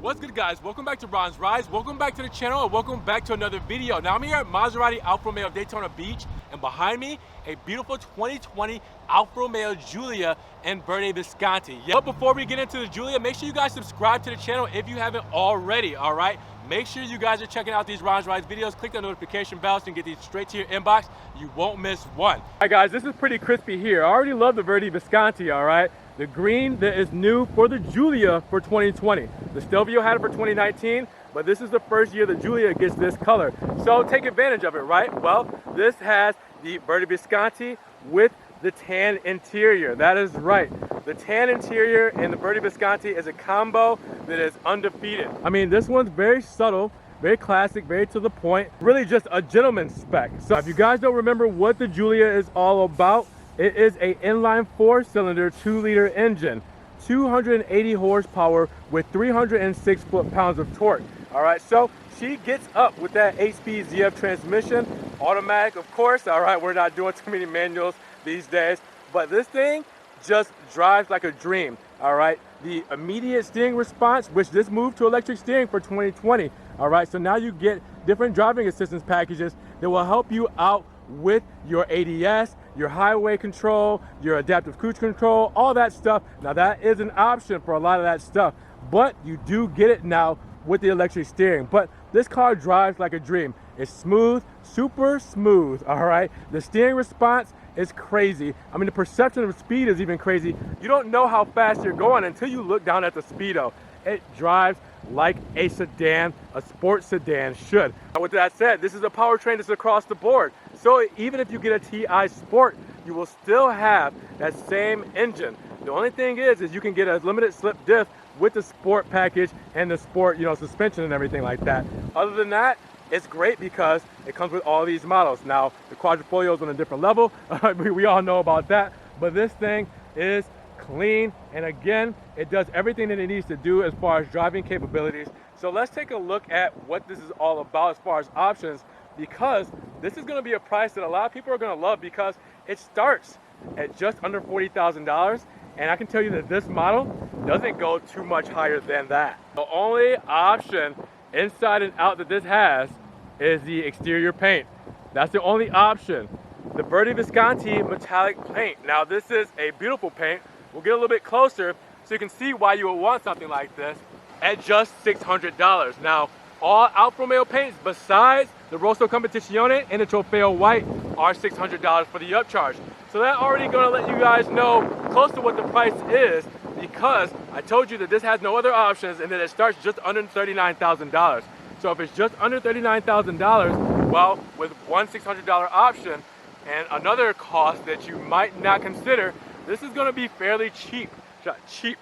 What's good, guys? Welcome back to Ron's Rides. Welcome back to the channel and welcome back to another video. Now I'm here at Maserati Alfa Romeo Daytona Beach, and behind me a beautiful 2020 Alfa Romeo Giulia in Verde Visconti. Yeah. But before we get into the Giulia, make sure you guys subscribe to the channel if you haven't already, all right? Make sure you guys are checking out these Ron's Rides videos. Click the notification bell so you can get these straight to your inbox. You won't miss one. All right, guys, this is pretty crispy here. I already love the Verde Visconti, all right? The green that is new for the Giulia for 2020. The Stelvio had it for 2019, but this is the first year the Giulia gets this color. So take advantage of it, right? Well, this has the Verde Visconti with the tan interior. That is right. The tan interior and the Verde Visconti is a combo that is undefeated. I mean, this one's very subtle, very classic, very to the point. Really just a gentleman's spec. So if you guys don't remember what the Giulia is all about, it is a inline 4-cylinder 2-liter engine, 280 horsepower with 306 foot-pounds of torque. All right, so she gets up with that 8-speed ZF transmission, automatic, of course. All right, we're not doing too many manuals these days, but this thing just drives like a dream. All right, the immediate steering response, which this moved to electric steering for 2020. All right, so now you get different driving assistance packages that will help you out with your ADS, your highway control, your adaptive cruise control, all that stuff. Now that is an option for a lot of that stuff, but you do get it now with the electric steering. But this car drives like a dream. It's smooth, super smooth, all right? The steering response is crazy. I mean, the perception of speed is even crazy. You don't know how fast you're going until you look down at the speedo. It drives like a sedan, a sports sedan should. Now, with that said, this is a powertrain that's across the board. So even if you get a TI Sport, you will still have that same engine. The only thing is you can get a limited slip diff with the Sport package and the Sport, suspension and everything like that. Other than that, it's great because it comes with all these models. Now, the Quadrifoglio is on a different level. We all know about that. But this thing is clean, and again, it does everything that it needs to do as far as driving capabilities. So let's take a look at what this is all about as far as options, because this is going to be a price that a lot of people are going to love because it starts at just under $40,000, and I can tell you that this model doesn't go too much higher than that. The only option inside and out that this has is the exterior paint. That's the only option. The Verde Visconti metallic paint. Now this is a beautiful paint. We'll get a little bit closer so you can see why you would want something like this at just $600. Now, all Alfa Romeo paints besides the Rosso Competizione and the Trofeo White are $600 for the upcharge. So that already gonna let you guys know close to what the price is, because I told you that this has no other options and that it starts just under $39,000. So if it's just under $39,000, well, with one $600 option and another cost that you might not consider, this is going to be fairly cheap,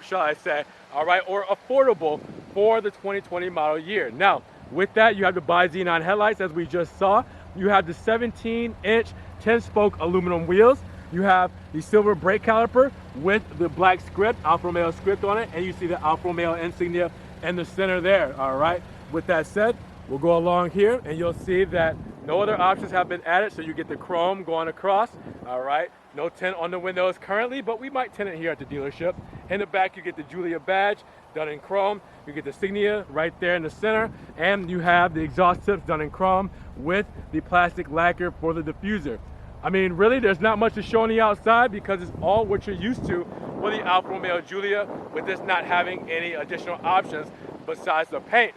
shall I say, all right, or affordable for the 2020 model year. Now, with that, you have the bi-xenon headlights, as we just saw. You have the 17-inch 10-spoke aluminum wheels. You have the silver brake caliper with the black script, Alfa Romeo script on it, and you see the Alfa Romeo insignia in the center there, all right? With that said, we'll go along here, and you'll see that no other options have been added, so you get the chrome going across, all right? No tint on the windows currently, but we might tint it here at the dealership. In the back, you get the Giulia badge done in chrome. You get the insignia right there in the center, and you have the exhaust tips done in chrome with the plastic lacquer for the diffuser. I mean, really, there's not much to show on the outside because it's all what you're used to for the Alfa Romeo Giulia, with this not having any additional options besides the paint.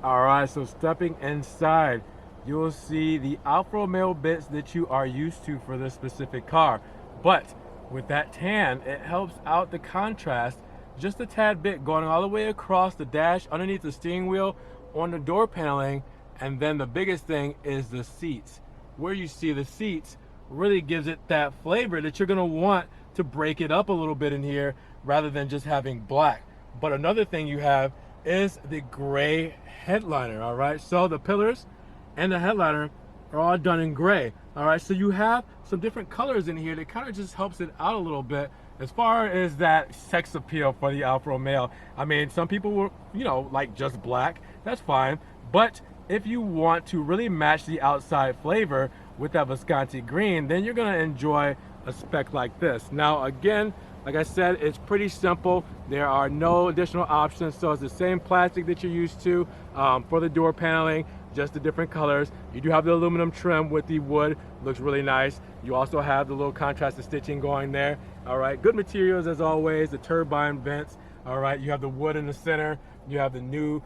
All right, so stepping inside, you'll see the Alfa Romeo bits that you are used to for this specific car. But with that tan, it helps out the contrast just a tad bit, going all the way across the dash, underneath the steering wheel, on the door paneling, and then the biggest thing is the seats. Where you see the seats really gives it that flavor that you're gonna want to break it up a little bit in here rather than just having black. But another thing you have is the gray headliner, all right? So the pillars and the headliner are all done in gray, all right? So you have some different colors in here that kind of just helps it out a little bit as far as that sex appeal for the Alfa Romeo. I mean, some people will, like just black, that's fine. But if you want to really match the outside flavor with that Visconti green, then you're gonna enjoy a spec like this. Now, again, Like I said, it's pretty simple. There are no additional options, so it's the same plastic that you're used to for the door paneling, just the different colors. You do have the aluminum trim with the wood, looks really nice. You also have the little contrasted stitching going there. All right, good materials as always, the turbine vents. All right, you have the wood in the center. You have the new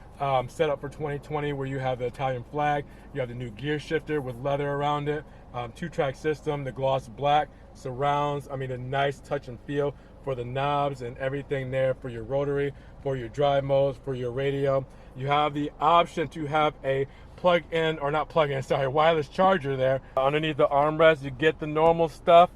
setup for 2020 where you have the Italian flag. You have the new gear shifter with leather around it. 2-track system, the gloss black, surrounds, I mean a nice touch and feel for the knobs and everything there for your rotary, for your drive modes, for your radio. You have the option to have a plug-in, or not plug-in, sorry, wireless charger there. Underneath the armrest, you get the normal stuff.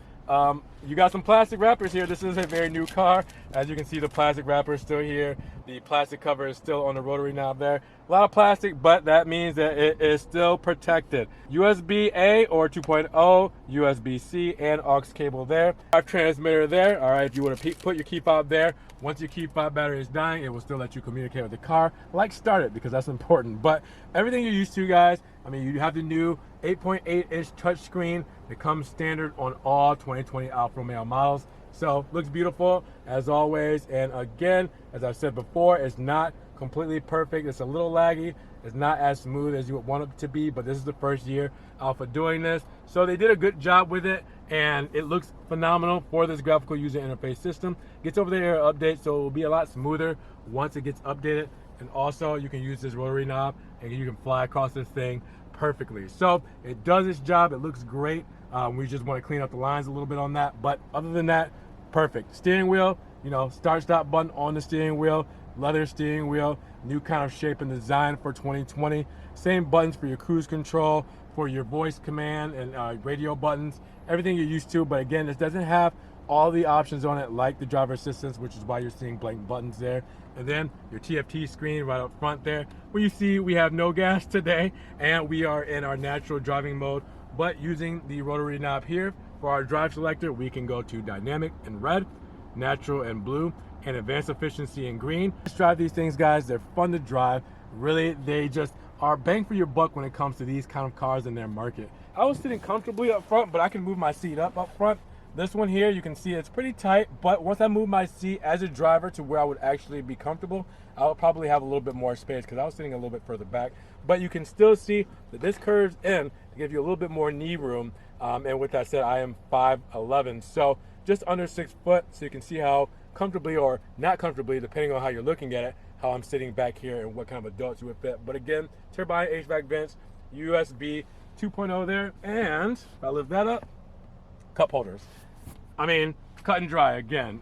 You got some plastic wrappers here. This is a very new car. As you can see, the plastic wrapper is still here. The plastic cover is still on the rotary knob there. A lot of plastic, but that means that it is still protected. USB-A or 2.0, USB-C, and aux cable there. Drive transmitter there. All right, if you want to put your key fob there, once your key fob battery is dying, it will still let you communicate with the car. Like start it, because that's important. But everything you're used to, guys. I mean, you have the new 8.8-inch touchscreen that comes standard on all 2020 Alfa Romeo models. So looks beautiful as always. And again, as I've said before, it's not completely perfect. It's a little laggy. It's not as smooth as you would want it to be, but this is the first year Alfa doing this. So they did a good job with it, and it looks phenomenal for this graphical user interface system. Gets over the air update, so it will be a lot smoother once it gets updated. And also you can use this rotary knob and you can fly across this thing perfectly. So it does its job. It looks great. We just want to clean up the lines a little bit on that, but other than that, perfect. Steering wheel, you know, start stop button on the steering wheel, leather steering wheel, new kind of shape and design for 2020. Same buttons for your cruise control, for your voice command and radio buttons, everything you're used to. But again, this doesn't have all the options on it like the driver assistance, which is why you're seeing blank buttons there. And then your TFT screen right up front there, where you see we have no gas today and we are in our natural driving mode. But using the rotary knob here for our drive selector, we can go to dynamic in red, natural in blue, and advanced efficiency in green. Let's drive these things, guys. They're fun to drive. Really, they just are bang for your buck when it comes to these kind of cars in their market. I was sitting comfortably up front, but I can move my seat up front. This one here, you can see it's pretty tight, but once I move my seat as a driver to where I would actually be comfortable, I would probably have a little bit more space because I was sitting a little bit further back. But you can still see that this curves in to give you a little bit more knee room. And with that said, I am 5'11", so just under 6 foot, so you can see how comfortably or not comfortably, depending on how you're looking at it, how I'm sitting back here and what kind of adults you would fit. But again, turbine HVAC vents, USB 2.0 there, and if I lift that up, cup holders. I mean, cut and dry again.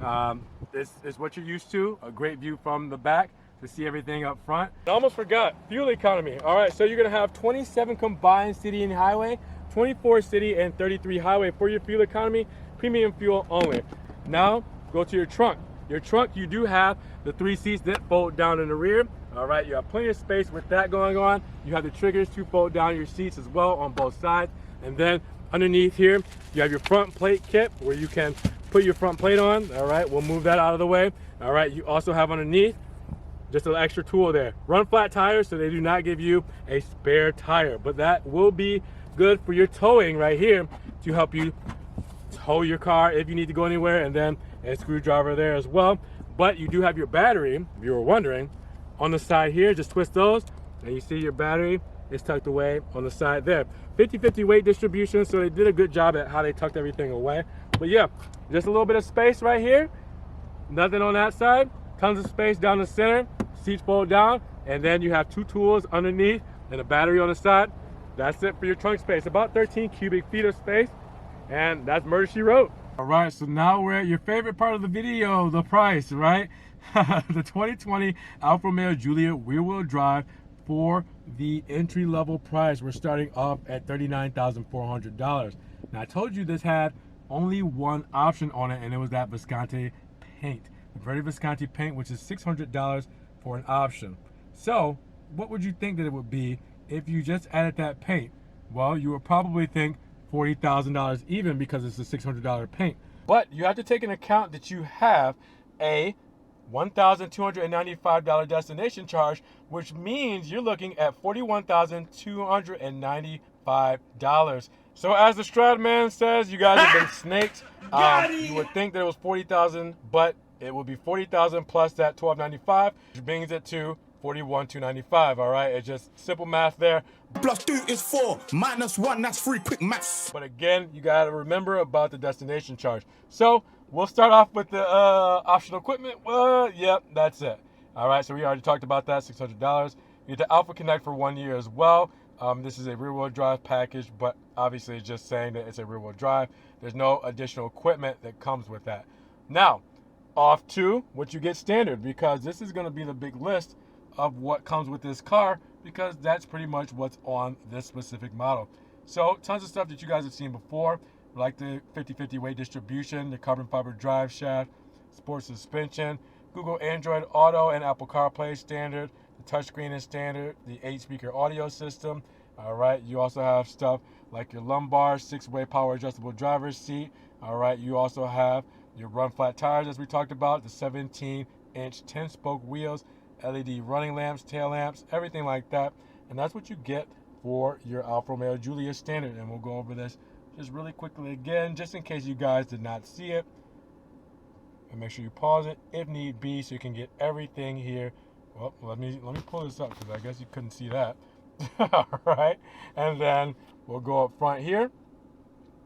This is what you're used to, a great view from the back to see everything up front. I almost forgot, fuel economy. All right, so you're gonna have 27 combined city and highway, 24 city and 33 highway for your fuel economy, premium fuel only. Now, go to your trunk. Your trunk, you do have the 3 seats that fold down in the rear. All right, you have plenty of space with that going on. You have the triggers to fold down your seats as well on both sides. And then underneath here, you have your front plate kit where you can put your front plate on. All right, we'll move that out of the way. All right, you also have underneath just an extra tool there. Run flat tires, so they do not give you a spare tire, but that will be good for your towing right here to help you tow your car if you need to go anywhere, and then a screwdriver there as well. But you do have your battery, if you were wondering, on the side here. Just twist those and you see your battery is tucked away on the side there. 50-50 weight distribution, so they did a good job at how they tucked everything away. But yeah, just a little bit of space right here, nothing on that side, tons of space down the center, seats fold down, and then you have 2 tools underneath and a battery on the side. That's it for your trunk space, about 13 cubic feet of space, and that's murder she wrote. All right, so now we're at your favorite part of the video, the price, right? The 2020 Alfa Romeo Giulia rear-wheel drive for the entry-level price. We're starting off at $39,400. Now, I told you this had only one option on it, and it was that Visconti paint. The Verde Visconti paint, which is $600 for an option. So, what would you think that it would be if you just added that paint? Well, you would probably think $40,000 even, because it's a $600 paint. But you have to take into account that you have a $1,295 destination charge, which means you're looking at $41,295. So as the Stradman says, you guys have been snaked. You would think that it was 40,000, but it would be 40,000 plus that 1295, which brings it to 41,295. All right, it's just simple math there. +2 is 4, -1, that's 3, quick maths. But again, you got to remember about the destination charge. So we'll start off with the optional equipment. Well, yep, that's it. All right, so we already talked about that, $600. You get the Alpha Connect for 1 year as well. This is a rear-wheel drive package, but obviously it's just saying that it's a rear-wheel drive. There's no additional equipment that comes with that. Now, off to what you get standard, because this is going to be the big list of what comes with this car, because that's pretty much what's on this specific model. So tons of stuff that you guys have seen before, like the 50/50 weight distribution, the carbon fiber drive shaft, sports suspension, Google Android Auto and Apple CarPlay standard, the touchscreen is standard, the 8-speaker audio system. All right, you also have stuff like your lumbar, 6-way power adjustable driver's seat. All right, you also have your run flat tires, as we talked about, the 17-inch 10-spoke wheels, LED running lamps, tail lamps, everything like that. And that's what you get for your Alfa Romeo Giulia standard. And we'll go over this just really quickly again, just in case you guys did not see it. And make sure you pause it if need be, so you can get everything here. Well, let me pull this up, because I guess you couldn't see that. All right, and then we'll go up front here,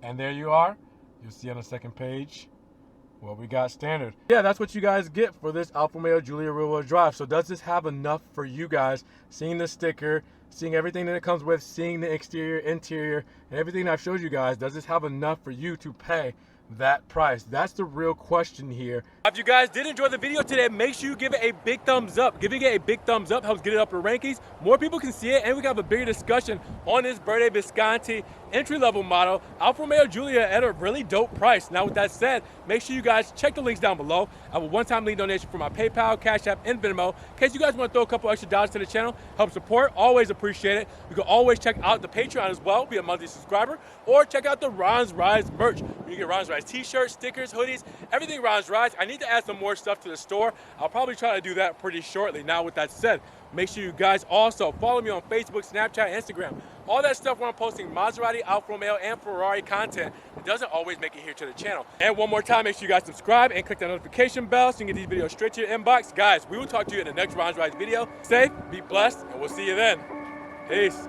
and there you are. You'll see on the second page what we got standard. Yeah, that's what you guys get for this Alfa Romeo Giulia rear-wheel drive. So does this have enough for you guys? Seeing the sticker, seeing everything that it comes with, seeing the exterior, interior, and everything I've showed you guys, does this have enough for you to pay that price? That's the real question here. If you guys did enjoy the video today, make sure you give it a big thumbs up. Giving it a big thumbs up helps get it up in rankings. More people can see it, and we can have a bigger discussion on this Verde Visconti entry-level model, Alfa Romeo Giulia, at a really dope price. Now, with that said, make sure you guys check the links down below. I have a one-time link donation for my PayPal, Cash App, and Venmo. In case you guys want to throw a couple extra dollars to the channel, help support, always appreciate it. You can always check out the Patreon as well, be a monthly subscriber, or check out the Ron's Rise merch. You get Ron's Rise t-shirts, stickers, hoodies, everything Ron's Rise. I need to add some more stuff to the store. I'll probably try to do that pretty shortly. Now, with that said, make sure you guys also follow me on Facebook, Snapchat, Instagram. All that stuff where I'm posting Maserati, Alfa Romeo, and Ferrari content. It doesn't always make it here to the channel. And one more time, make sure you guys subscribe and click that notification bell so you can get these videos straight to your inbox. Guys, we will talk to you in the next Ron's Rise video. Stay safe, be blessed, and we'll see you then. Peace.